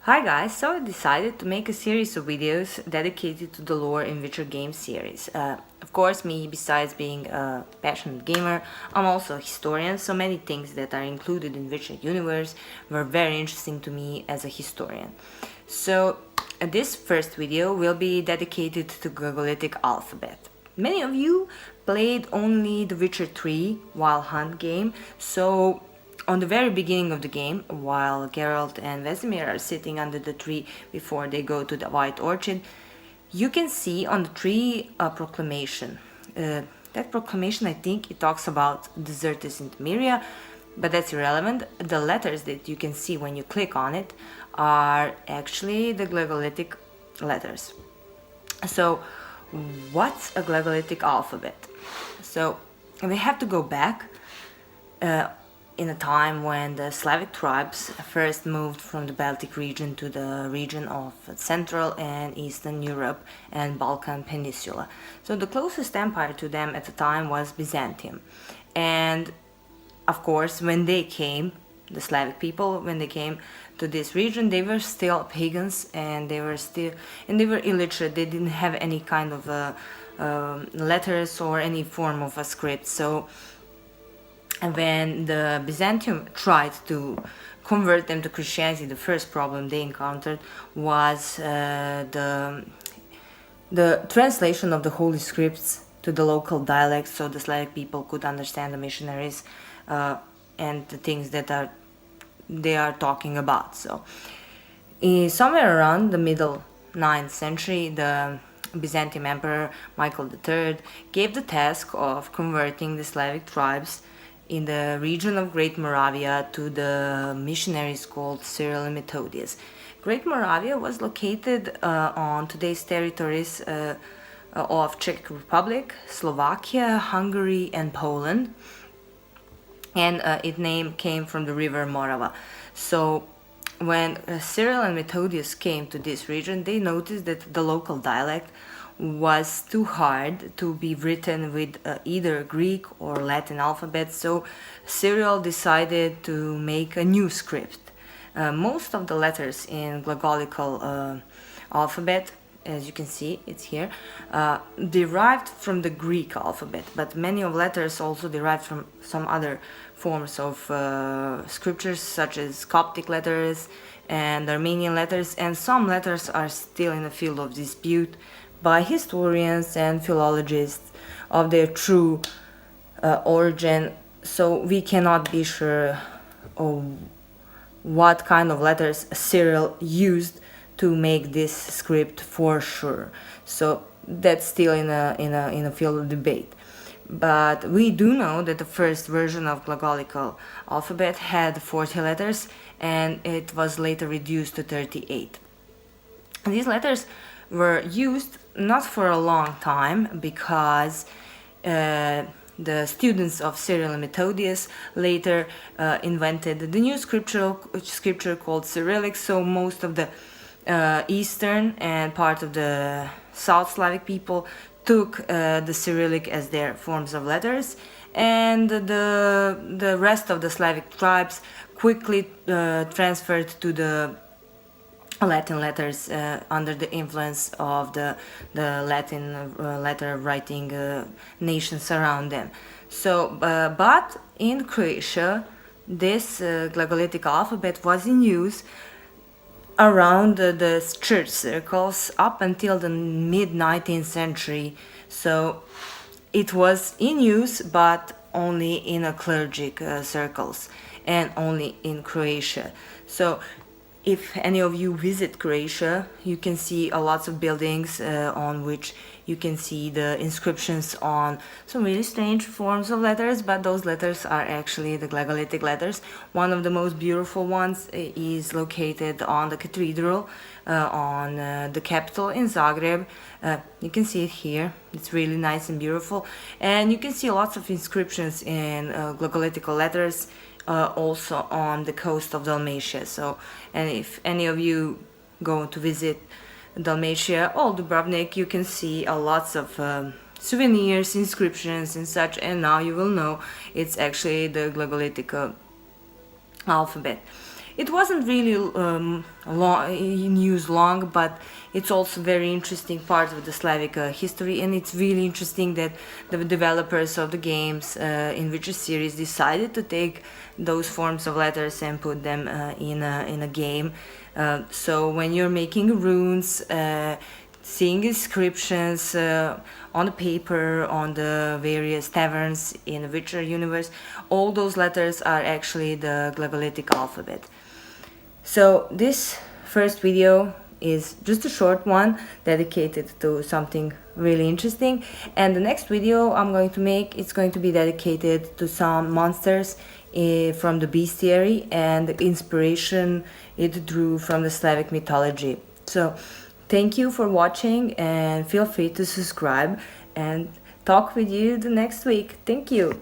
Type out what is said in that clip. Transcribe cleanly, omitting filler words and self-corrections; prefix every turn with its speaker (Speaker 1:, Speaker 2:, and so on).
Speaker 1: Hi guys, so I decided to make a series of videos dedicated to the lore in Witcher game series. Of course, me, besides being a passionate gamer, I'm also a historian, so many things that are included in Witcher universe were very interesting to me as a historian. So this first video will be dedicated to Glagolitic Alphabet. Many of you played only the Witcher 3 Wild Hunt game, so on the very beginning of the game, while Geralt and Vesemir are sitting under the tree before they go to the White Orchard, you can see on the tree a proclamation. That proclamation, I think it talks about Desertus in Temeria, but that's irrelevant. The letters that you can see when you click on it are actually the Glagolitic letters. So, what's a Glagolitic alphabet? So, we have to go back in a time when the Slavic tribes first moved from the Baltic region to the region of Central and Eastern Europe and Balkan Peninsula. So the closest empire to them at the time was Byzantium. And of course, when they came, the Slavic people, when they came to this region, they were still pagans and they were illiterate. They didn't have any kind of letters or any form of a script. So when the Byzantium tried to convert them to Christianity, the first problem they encountered was the translation of the holy scripts to the local dialects, so the Slavic people could understand the missionaries and the things that they are talking about. So, somewhere around the middle 9th century, the Byzantine Emperor Michael III gave the task of converting the Slavic tribes in the region of Great Moravia to the missionaries called Cyril and Methodius. Great Moravia was located on today's territories of Czech Republic, Slovakia, Hungary and Poland, and its name came from the river Morava. So when Cyril and Methodius came to this region, they noticed that the local dialect was too hard to be written with either Greek or Latin alphabet, so Cyril decided to make a new script. Most of the letters in Glagolical alphabet, as you can see, it's here, derived from the Greek alphabet, but many of letters also derived from some other forms of scriptures, such as Coptic letters and Armenian letters, and some letters are still in the field of dispute by historians and philologists of their true origin, so we cannot be sure of what kind of letters Cyril used to make this script for sure. So that's still in a field of debate. But we do know that the first version of Glagolical alphabet had 40 letters and it was later reduced to 38. These letters were used not for a long time because the students of Cyril and Methodius later invented the new scripture called Cyrillic, so most of the Eastern and part of the South Slavic people took the Cyrillic as their forms of letters, and the rest of the Slavic tribes quickly transferred to the Latin letters under the influence of the Latin letter writing nations around them. So, but in Croatia, this Glagolitic alphabet was in use around the church circles up until the mid-19th century. So it was in use, but only in a clergy circles and only in Croatia. So if any of you visit Croatia, you can see a lots of buildings on which you can see the inscriptions on some really strange forms of letters, but those letters are actually the Glagolitic letters. One of the most beautiful ones is located on the cathedral, on the capital in Zagreb. You can see it here. It's really nice and beautiful. And you can see lots of inscriptions in Glagolitical letters also on the coast of Dalmatia. So, and if any of you go to visit Dalmatia or Dubrovnik, you can see lots of souvenirs, inscriptions and such, and now you will know it's actually the Glagolitic alphabet. It wasn't really in use long, but it's also very interesting part of the Slavic history, and it's really interesting that the developers of the games in Witcher series decided to take those forms of letters and put them in a game. So when you're making runes, seeing inscriptions on the paper, on the various taverns in the Witcher universe, all those letters are actually the Glagolitic alphabet. So this first video is just a short one dedicated to something really interesting, and the next video I'm going to make, it's going to be dedicated to some monsters from the bestiary and the inspiration it drew from the Slavic mythology. So thank you for watching, and feel free to subscribe, and talk with you the next week. Thank you.